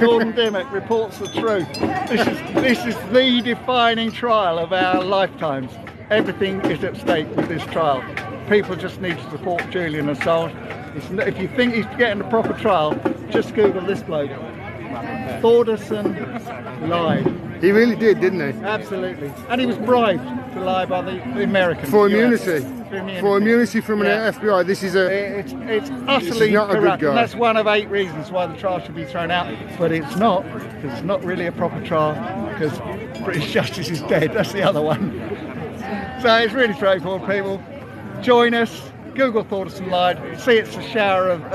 Gordon Dimmock reports the truth. This is the defining trial of our lifetimes. Everything is at stake with this trial. People just need to support Julian Assange. If you think he's getting a proper trial, just Google this bloke. Thordarson lied. He really did, didn't he? Absolutely. And he was bribed to lie by the Americans. For immunity. For immunity from an FBI. This is it's utterly not a good corrupt. guy. And that's one of 8 reasons why the trial should be thrown out. But it's not, because it's not really a proper trial, because British justice is dead. That's the other one. So it's really straightforward, people. Join us. Google Thordarson lied. See, it's a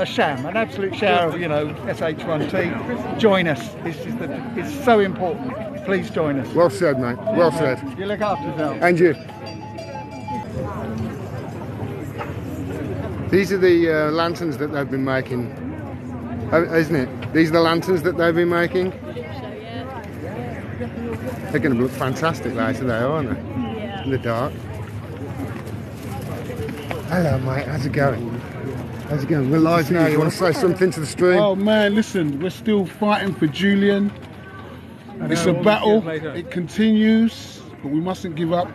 sham, an absolute shower of, SH1T. Join us. It's so important. Please join us. Well said, mate. Well said. You look after yourself. And you. These are the lanterns that they've been making, isn't it? These are the lanterns that they've been making. They're going to look fantastic later, though, aren't they? Yeah. In the dark. Hello, mate. How's it going? How's it going? We're live now. You want to say something to the stream? Oh man, listen, we're still fighting for Julian. It's a battle. It continues, but we mustn't give up.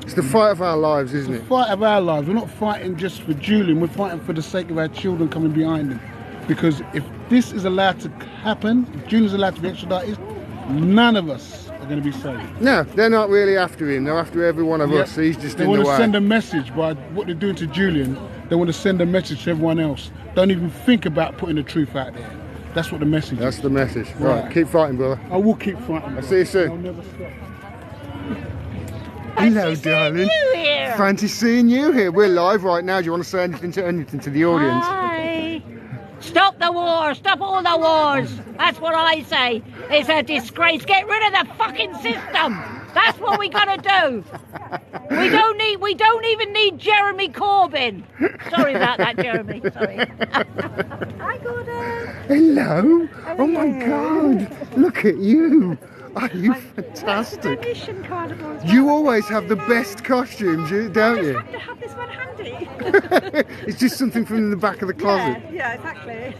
It's the fight of our lives, isn't It's it? the fight of our lives. We're not fighting just for Julian. We're fighting for the sake of our children coming behind him. Because if this is allowed to happen, if Julian's allowed to be extradited, none of us are going to be safe. No, they're not really after him. They're after every one of us. He's just They in the want way. to send a message by what they're doing to Julian. They want to send a message to everyone else. Don't even think about putting the truth out there. That's what the message That's is. the message. Right, keep fighting, brother. I will keep fighting. I'll see you soon. I'll never stop. Hello, darling. Fancy seeing you here. We're live right now. Do you want to say anything to the audience? Hi. Stop the war! Stop all the wars! That's what I say. It's a disgrace. Get rid of the fucking system. That's what we gotta do. We don't even need Jeremy Corbyn. Sorry about that, Jeremy. Sorry. Hi, Gordon. Hello. Oh my God. Look at you. Are you fantastic? Mission Carnival. You always have the best costumes, don't you? I have to have this one handy. It's just something from the back of the closet. Yeah, exactly.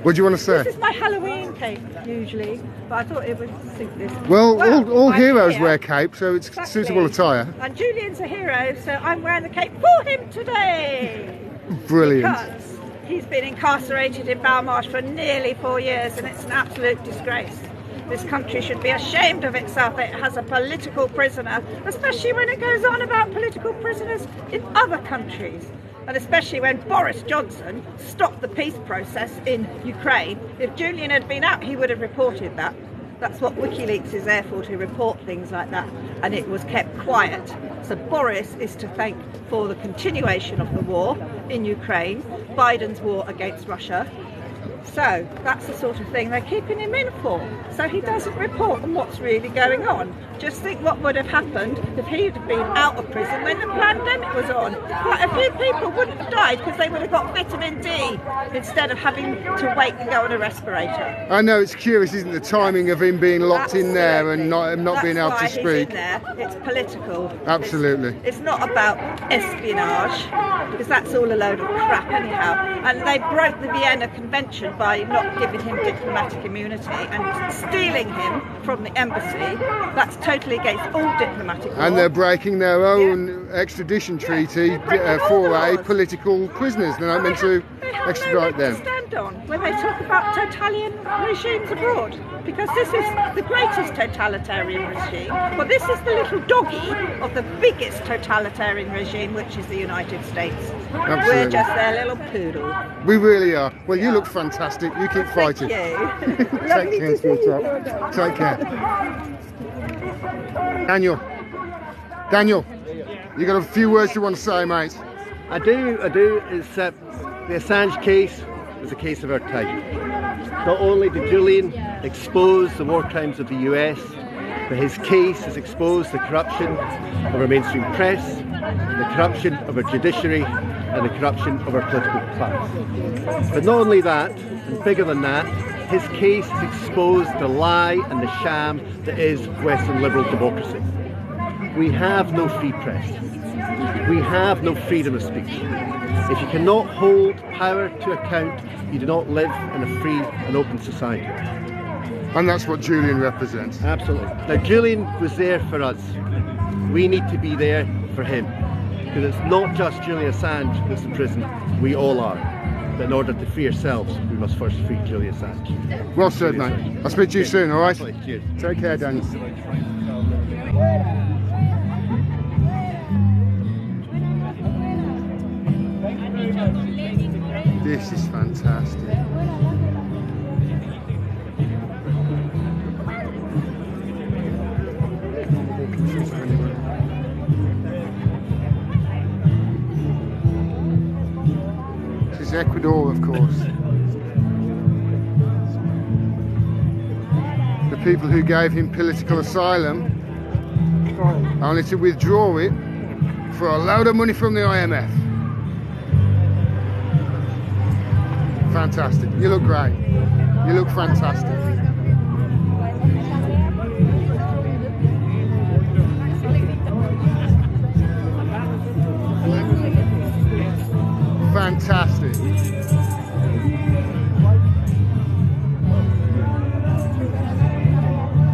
What do you want to say? This is my Halloween cape usually, but I thought it would suit this. Well, all I'm heroes here. wear capes, so it's Exactly. suitable attire. And Julian's a hero, so I'm wearing the cape for him today. Brilliant. Because he's been incarcerated in Belmarsh for nearly 4 years, and it's an absolute disgrace. This country should be ashamed of itself. It has a political prisoner, especially when it goes on about political prisoners in other countries. And especially when Boris Johnson stopped the peace process in Ukraine. If Julian had been out, he would have reported that. That's what WikiLeaks is there for, to report things like that. And it was kept quiet. So Boris is to thank for the continuation of the war in Ukraine, Biden's war against Russia. So that's the sort of thing they're keeping him in for. So he doesn't report on what's really going on. Just think what would have happened if he had been out of prison when the pandemic was on. Quite a few people wouldn't have died because they would have got vitamin D instead of having to wait and go on a respirator. I know, it's curious, isn't it, the timing of him being locked in there and not being able to That's why speak. he's in there. It's political. Absolutely. It's not about espionage, because that's all a load of crap anyhow. And they broke the Vienna Convention by not giving him diplomatic immunity and stealing him from the embassy. That's totally against all diplomatic law. And they're breaking their own extradition treaty for political prisoners. They're not meant to They have extradite no leg them. to stand on when they talk about totalitarian regimes abroad, because this is the greatest totalitarian regime. Well, this is the little doggy of the biggest totalitarian regime, which is the United States. Absolutely. We're just their little poodle. We really are. Well, you look fantastic. You keep fighting. Thank you. Take care, sweetheart. Take care. Daniel, you got a few words you want to say, mate? I do. It's the Assange case is a case of our time. Not only did Julian expose the war crimes of the US, but his case has exposed the corruption of our mainstream press, the corruption of our judiciary, and the corruption of our political class. But not only that, and bigger than that, his case has exposed the lie and the sham that is Western liberal democracy. We have no free press. We have no freedom of speech. If you cannot hold power to account, you do not live in a free and open society. And that's what Julian represents. Absolutely. Now, Julian was there for us. We need to be there for him. Because it's not just Julian Assange that's in prison, we all are. But in order to free ourselves, we must first free Julian Assange. Well said, mate. I'll speak to you soon, all right? Cheers. Take care, Danny. This is fantastic. This is Ecuador, of course. The people who gave him political asylum only to withdraw it for a load of money from the IMF. Fantastic. You look great. You look fantastic. Fantastic.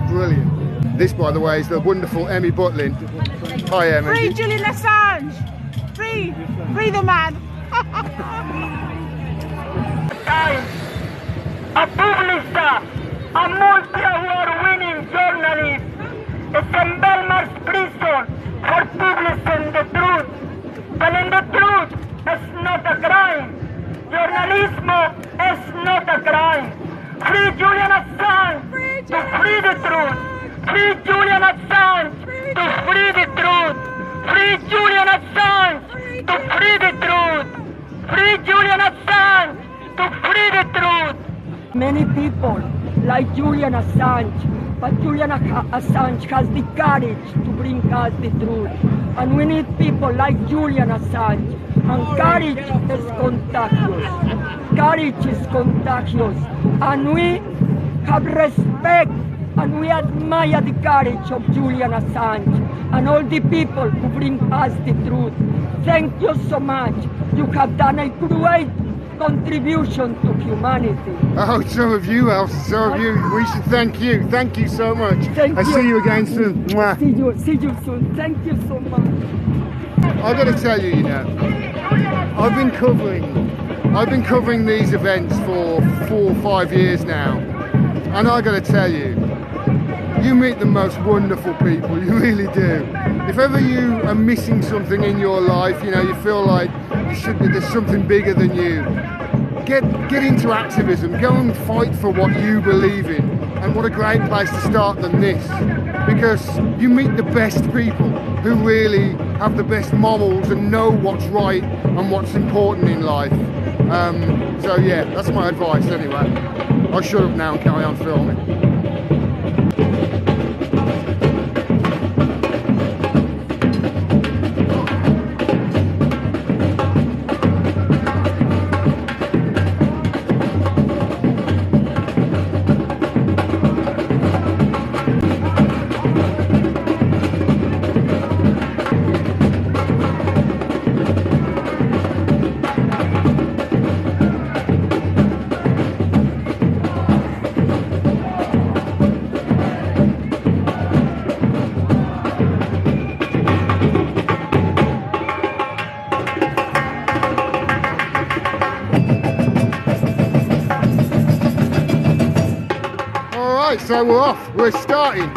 Brilliant. This, by the way, is the wonderful Emmy Butlin. Hi, Emmy. Free Julian Assange! Free! Free the man! A publicist, a multi-award-winning journalist, is in Belmarsh prison for publishing the truth. Telling the truth is not a crime. Journalism is not a crime. Free Julian Assange to free the truth. Free Julian Assange to free the truth. Free Julian Assange to free the truth. Free Julian Assange to free the truth. Many people like Julian Assange, but Julian Assange has the courage to bring us the truth. And we need people like Julian Assange. And courage is contagious. Courage is contagious. And we have respect and we admire the courage of Julian Assange and all the people who bring us the truth. Thank you so much. You have done a great contribution to humanity. Oh, so have you, Elsa. So have you. We should thank you. Thank you so much. Thank I'll you. see you again soon. Mwah. See you soon. Thank you so much. I've got to tell you, I've been covering these events for 4 or 5 years now, and I got to tell you, you meet the most wonderful people. You really do. If ever you are missing something in your life, you feel like there's something bigger than you, get into activism. Go and fight for what you believe in. And what a great place to start than this, because you meet the best people who really have the best morals and know what's right and what's important in life. So yeah, that's my advice anyway. I'll shut up now and carry on filming. So we're off, we're starting.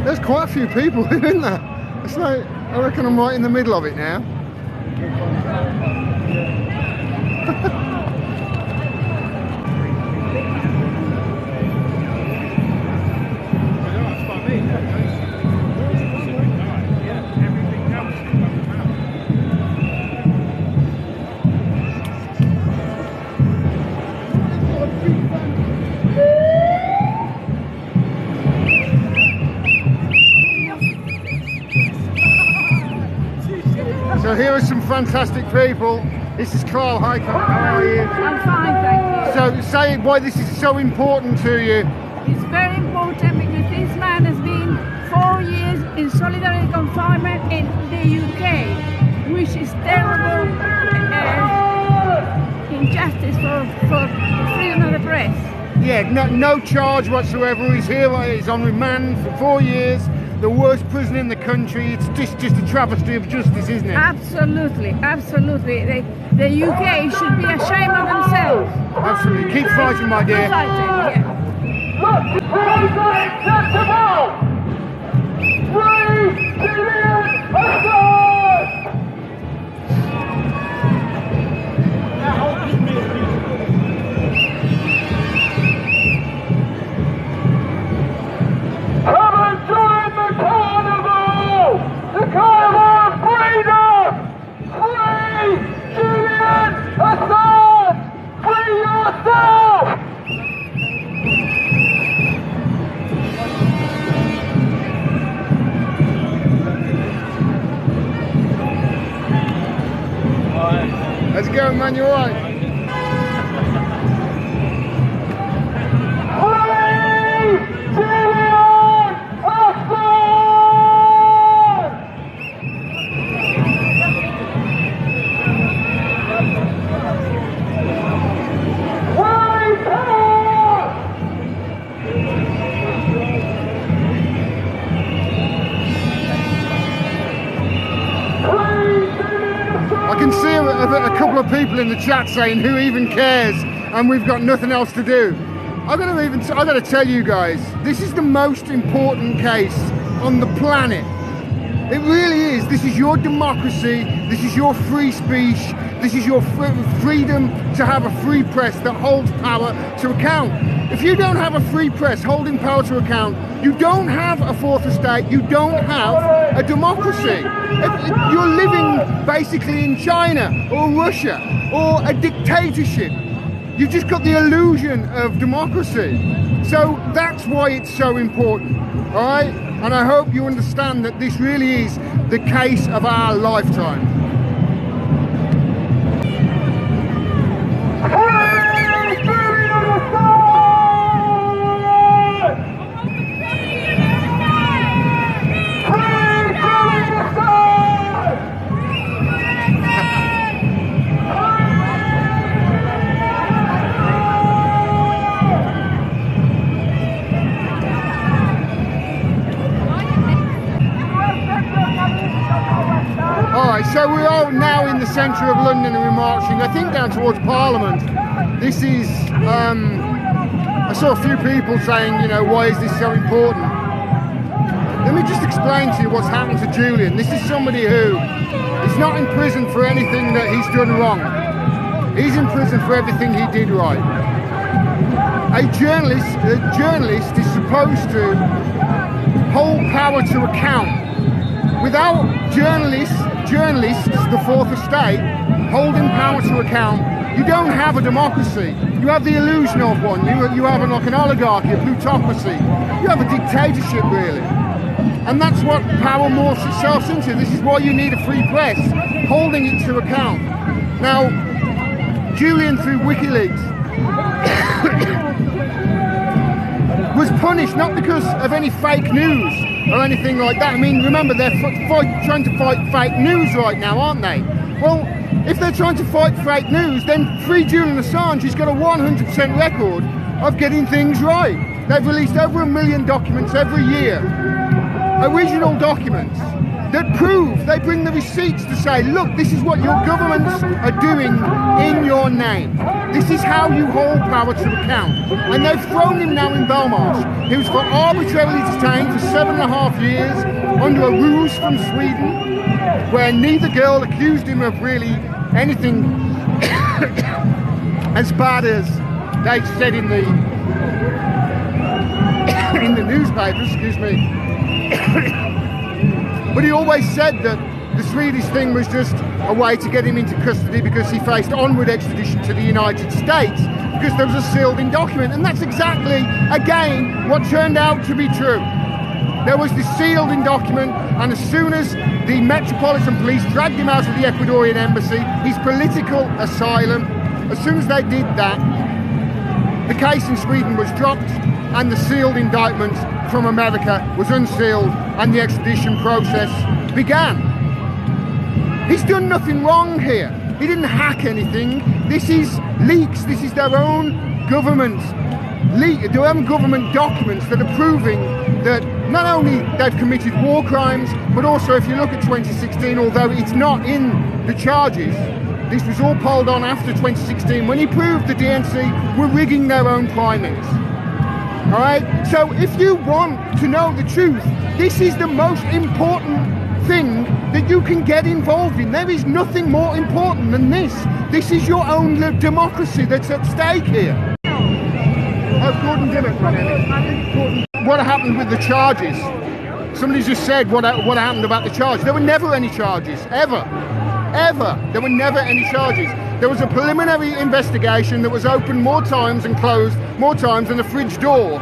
There's quite a few people, isn't there? It's like, I reckon I'm right in the middle of it now. So here are some fantastic people This is Carl. Hi, Carl. How are you? I'm fine, thank you. So, say why this is so important to you. It's very important because this man has been 4 years in solitary confinement in the UK, which is terrible injustice for freedom of the press. Yeah, no charge whatsoever. He's here, he's on remand for 4 years. The worst prison in the country. It's just a travesty of justice, isn't it? Absolutely, absolutely. The UK should be ashamed of themselves. Absolutely. Keep fighting, my dear. Keep fighting, yeah. Come and join the carnival! The carnival of freedom! Free Julian Assange! Free yourself! How's it going, man? You alright? Free Julian Assange! Free power! I can see a couple of people in the chat saying, who even cares? And we've got nothing else to do. I gotta tell you guys, this is the most important case on the planet. It really is. This is your democracy. This is your free speech. This is your freedom to have a free press that holds power to account. If you don't have a free press holding power to account, you don't have a fourth estate, you don't have a democracy. You're living basically in China or Russia or a dictatorship. You've just got the illusion of democracy. So that's why it's so important, all right? And I hope you understand that this really is the case of our lifetime. So we're all now in the centre of London and we're marching, I think, down towards Parliament. This is, I saw a few people saying, you know, why is this so important? Let me just explain to you what's happened to Julian. This is somebody who is not in prison for anything that he's done wrong. He's in prison for everything he did right. A journalist is supposed to hold power to account. Without journalists, the fourth estate, holding power to account, you don't have a democracy. You have the illusion of one. You have like an oligarchy, a plutocracy. You have a dictatorship, really. And that's what power morphs itself into. This is why you need a free press, holding it to account. Now, Julian, through WikiLeaks, was punished not because of any fake news or anything like that. I mean, remember, they're trying to fight fake news right now, aren't they? Well, if they're trying to fight fake news, then free Julian Assange has got a 100% record of getting things right. They've released over 1 million documents every year, original documents that prove, they bring the receipts to say, look, this is what your governments are doing in your name. This is how you hold power to account. And they've thrown him now in Belmarsh. He was arbitrarily detained for 7.5 years under a ruse from Sweden, where neither girl accused him of really anything as bad as they said in the newspapers, excuse me. But he always said that the Swedish thing was just a way to get him into custody because he faced onward extradition to the United States because there was a sealed-in document. And that's exactly, again, what turned out to be true. There was this sealed in document, and as soon as the Metropolitan Police dragged him out of the Ecuadorian embassy, his political asylum, as soon as they did that, the case in Sweden was dropped and the sealed indictment from America was unsealed and the extradition process began. He's done nothing wrong here. He didn't hack anything. This is leaks. This is their own government documents that are proving that not only they've committed war crimes, but also if you look at 2016, although it's not in the charges, this was all polled on after 2016 when he proved the DNC were rigging their own primaries. All right? So if you want to know the truth, this is the most important thing that you can get involved in. There is nothing more important than this. This is your own democracy that's at stake here. Gordon Dimmock ran in. What happened with the charges? Somebody just said what happened about the charges. There were never any charges, ever. There were never any charges. There was a preliminary investigation that was opened more times and closed more times than a fridge door.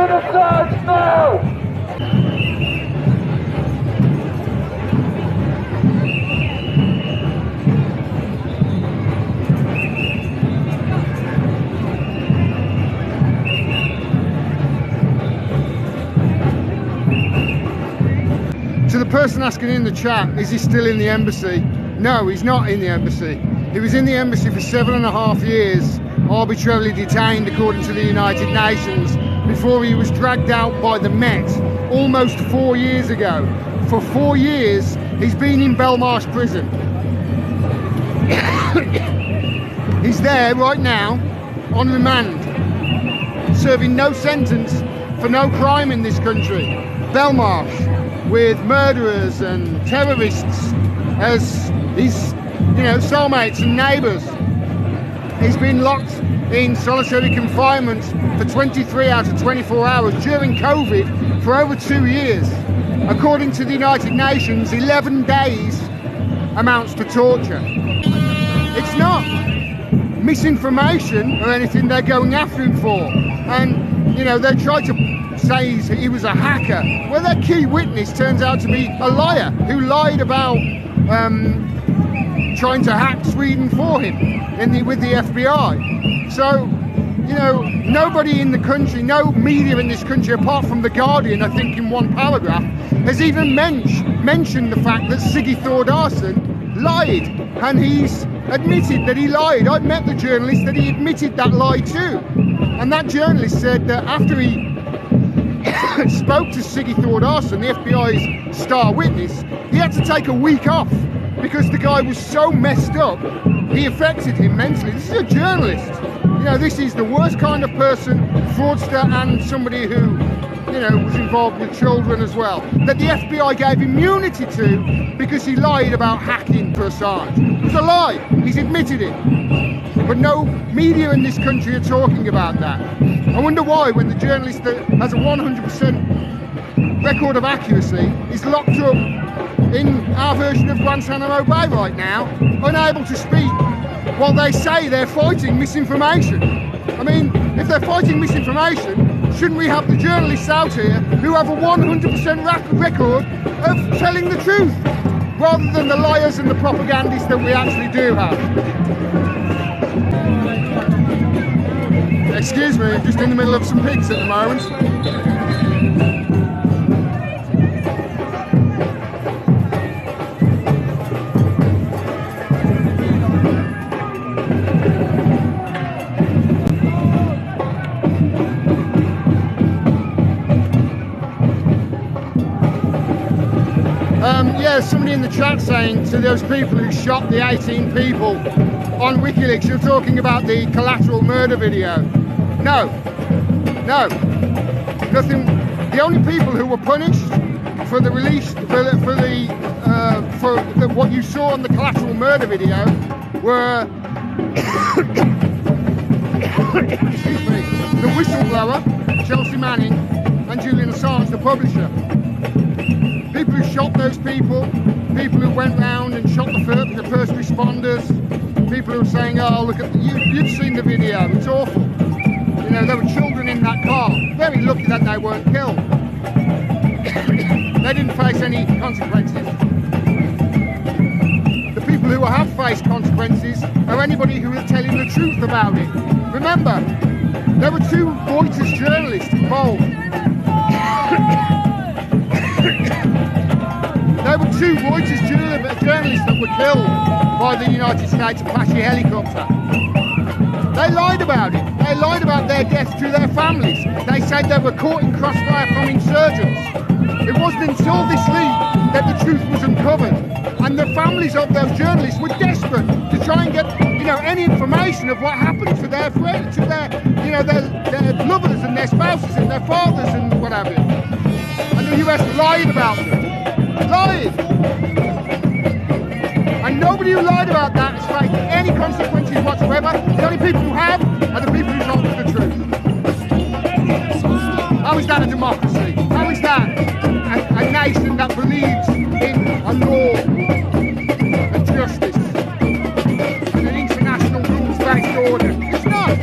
Julian Assange now! To the person asking in the chat, is he still in the embassy? No, he's not in the embassy. He was in the embassy for 7.5 years, arbitrarily detained according to the United Nations, before he was dragged out by the Met almost 4 years ago. For 4 years, he's been in Belmarsh prison. He's there right now on remand, serving no sentence for no crime in this country. Belmarsh, with murderers and terrorists as his, cellmates and neighbours. He's been locked in solitary confinement for 23 out of 24 hours during COVID for over 2 years. According to the United Nations, 11 days amounts to torture. It's not misinformation or anything they're going after him for. And, they try to say he was a hacker. Well, their key witness turns out to be a liar who lied about trying to hack Sweden for him with the FBI. So, nobody in the country, no media in this country, apart from The Guardian, I think in one paragraph, has even mentioned the fact that Siggy Thordarson lied, and he's admitted that he lied. I've met the journalist that he admitted that lie to, and that journalist said that after he spoke to Siggy Thordarson, the FBI's star witness, he had to take a week off because the guy was so messed up, he affected him mentally. This is a journalist. This is the worst kind of person, fraudster, and somebody who, was involved with children as well, that the FBI gave immunity to because he lied about hacking for Assange. It was a lie. He's admitted it. But no media in this country are talking about that. I wonder why, when the journalist that has a 100% record of accuracy is locked up in our version of Guantanamo Bay right now, unable to speak, while they say they're fighting misinformation. I mean, if they're fighting misinformation, shouldn't we have the journalists out here who have a 100% record of telling the truth, rather than the liars and the propagandists that we actually do have? Excuse me, I'm just in the middle of some pigs at the moment. Somebody in the chat saying to those people who shot the 18 people on WikiLeaks, you're talking about the collateral murder video. No, nothing. The only people who were punished for the release, for what you saw on the collateral murder video were excuse me, the whistleblower, Chelsea Manning, and Julian Assange, the publisher. People who shot those people who went round and shot the first responders, people who were saying, oh, look at you've seen the video, it's awful. There were children in that car. Very lucky that they weren't killed. They didn't face any consequences. The people who have faced consequences are anybody who is telling the truth about it. Remember, there were 2 Reuters journalists involved. There were 2 Reuters journalists that were killed by the United States Apache helicopter. They lied about it. They lied about their deaths to their families. They said they were caught in crossfire from insurgents. It wasn't until this leak that the truth was uncovered, and the families of those journalists were desperate to try and get, any information of what happened to their friends, to their lovers and their spouses and their fathers and what have you. And the US lied about them. Lied! And nobody who lied about that has faced any consequences whatsoever. The only people who have are the people who told us the truth. How is that a democracy? How is that a nation that believes in a law and justice and an international rules-based order? It's not!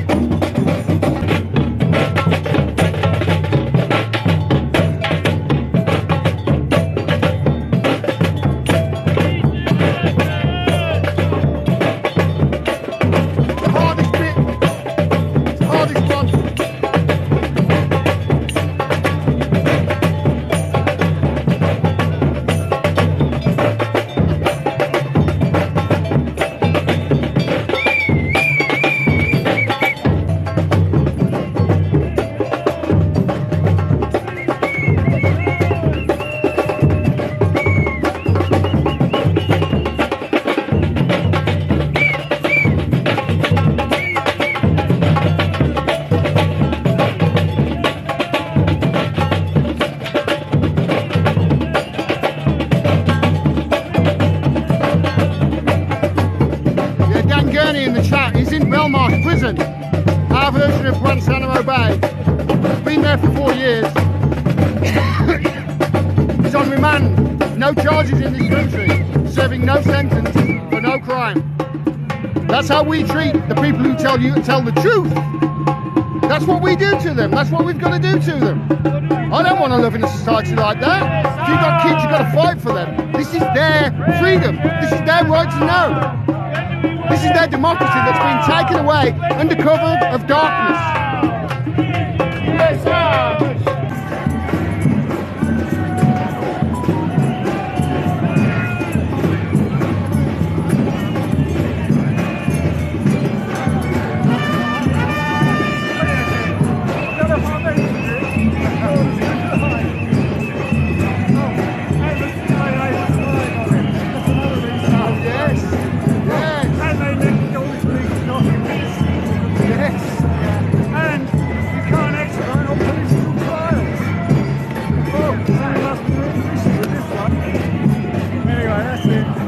Guantanamo Bay, has been there for 4 years, is on remand, no charges in this country, serving no sentence for no crime. That's how we treat the people who tell the truth. That's what we do to them. That's what we've got to do to them. I don't want to live in a society like that. If you've got kids, you've got to fight for them. This is their freedom. This is their right to know. This is their democracy that's been taken away under cover of darkness. Yes, sir.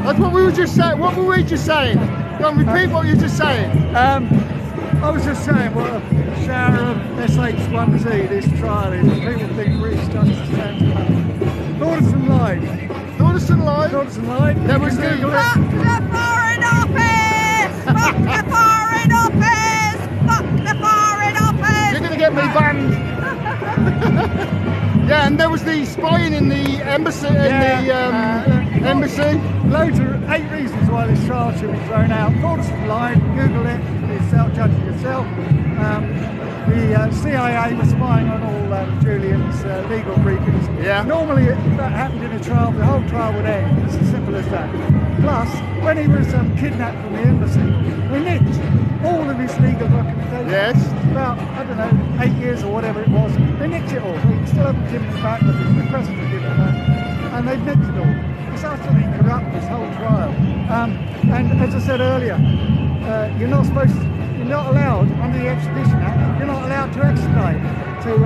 That's what we were just saying. What were we just saying? Go on, repeat what you were just saying. I was just saying what a shower of SH1Z this trial is. People think British justice stands. Thorderson lied. Thorderson lied? Thorderson lied. There was the... Fuck the Foreign Office! Fuck the Foreign Office! Fuck the Foreign Office! You're going to get me banned. Yeah, and there was the spying in the embassy. Embassy. Loads of 8 reasons why this trial should be thrown out. Thorderson lied. Google it. Yourself, judge it yourself. The CIA was spying on all Julian's legal briefings. Yeah. Normally, if that happened in a trial, the whole trial would end. It's as simple as that. Plus, when he was kidnapped from the embassy, they nicked all of his legal documentation. Yes. About, I don't know, 8 years or whatever it was. They nicked it all. They still haven't given it back. The press hasn't given it back. And they've nicked it all. It's utterly corrupt, this whole trial. And as I said earlier, you're not allowed, under the Extradition Act, you're not allowed to extradite to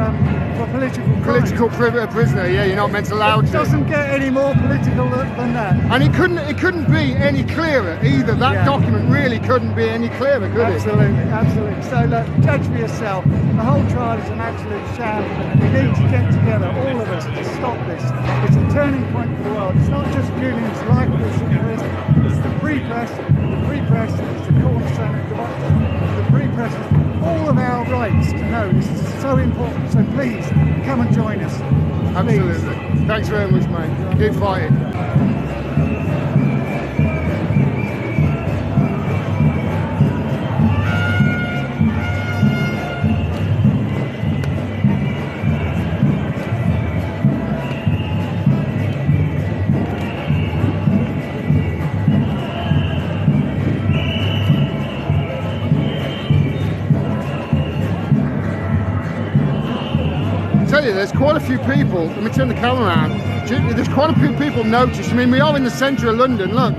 for political prisoner. Yeah, you're not meant to allow to. It doesn't get any more political than that. And it couldn't be any clearer either. That document really couldn't be any clearer, could it? Absolutely. So look, judge for yourself. The whole trial is an absolute sham. We need to get together, all of us, to stop this. It's a turning point for the world. It's not just Julian's life that's at risk. It's the free press. The free press is the cornerstone of democracy. The free press is all of our rights to know. This is so important. So please, come and join us. Absolutely. Please. Thanks very much, mate. Keep fighting. There's quite a few people. Let me turn the camera around. There's quite a few people noticed. I mean, we are in the centre of London. Look.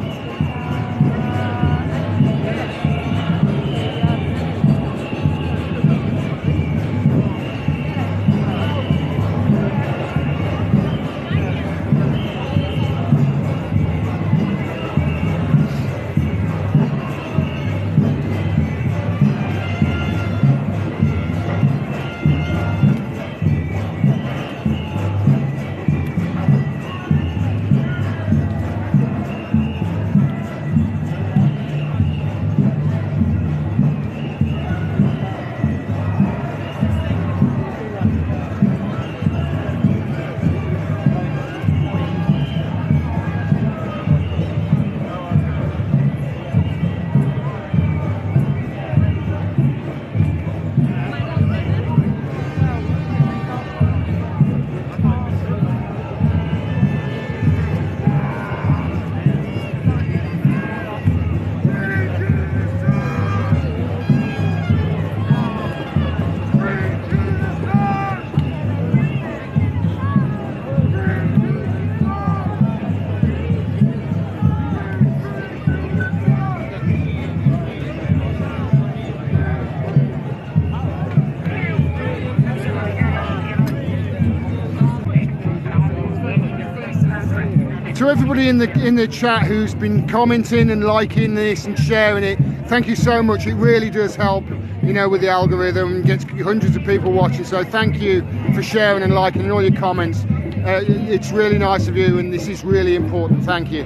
To everybody in the chat who's been commenting and liking this and sharing it, thank you so much. It really does help. you know, with the algorithm, gets hundreds of people watching. So thank you for sharing and liking and all your comments. It's really nice of you, and this is really important. Thank you.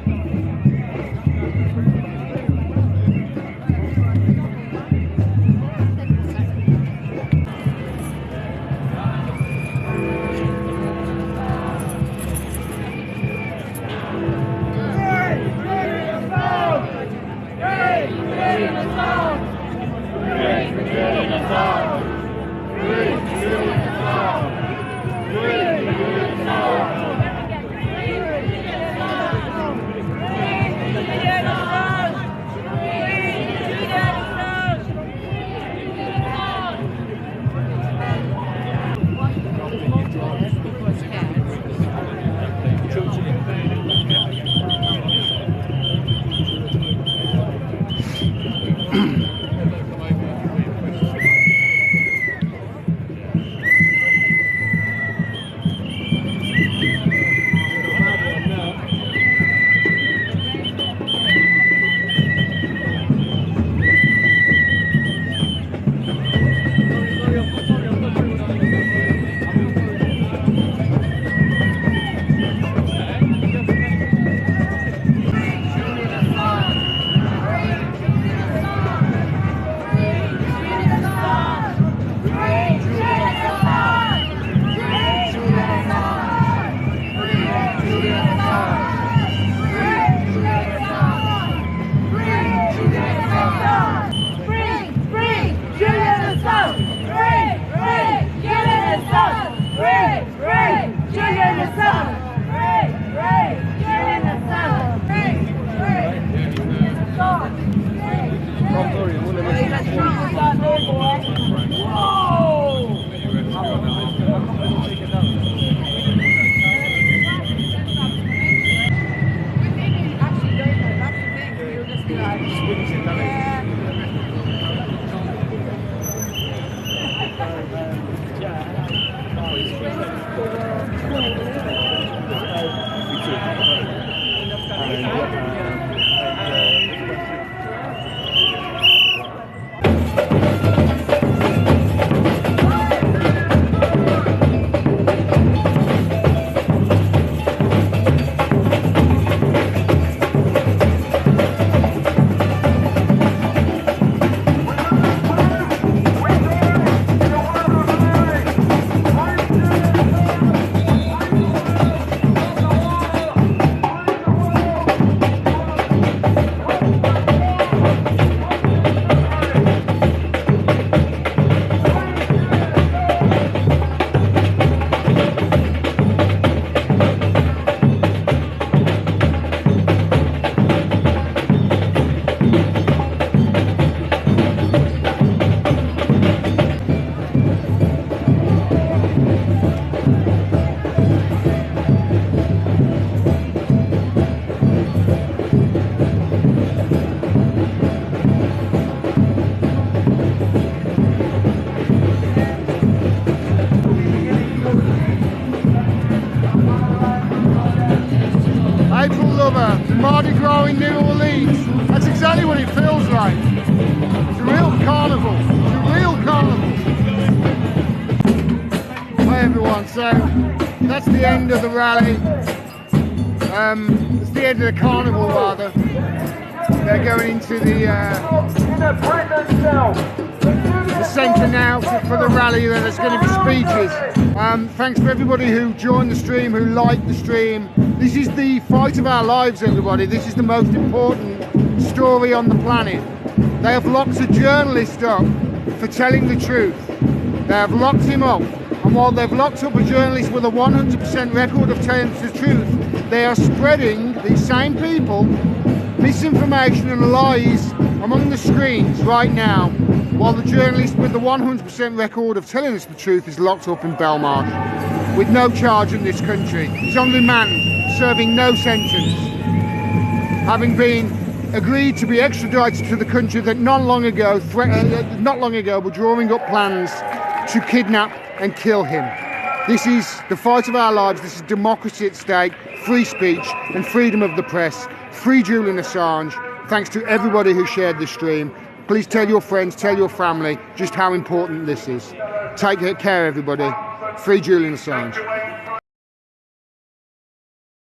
Mardi Gras in New Orleans. That's exactly what it feels like. It's a real carnival. It's a real carnival. Hi everyone, so that's the end of the rally. It's the end of the carnival rather. They're going into the centre now for the rally where there's going to be speeches. Thanks for everybody who joined the stream, who liked the stream. This is the fight of our lives, everybody. This is the most important story on the planet. They have locked a journalist up for telling the truth. They have locked him up. And while they've locked up a journalist with a 100% record of telling the truth, they are spreading, these same people, misinformation and lies among the screens right now, while the journalist with the 100% record of telling us the truth is locked up in Belmarsh with no charge in this country. He's on remand, serving no sentence, having been agreed to be extradited to the country that not long ago were drawing up plans to kidnap and kill him. This is the fight of our lives. This is democracy at stake, free speech and freedom of the press. Free Julian Assange. Thanks to everybody who shared this stream. Please tell your friends, tell your family just how important this is. Take care, everybody. Free Julian Assange.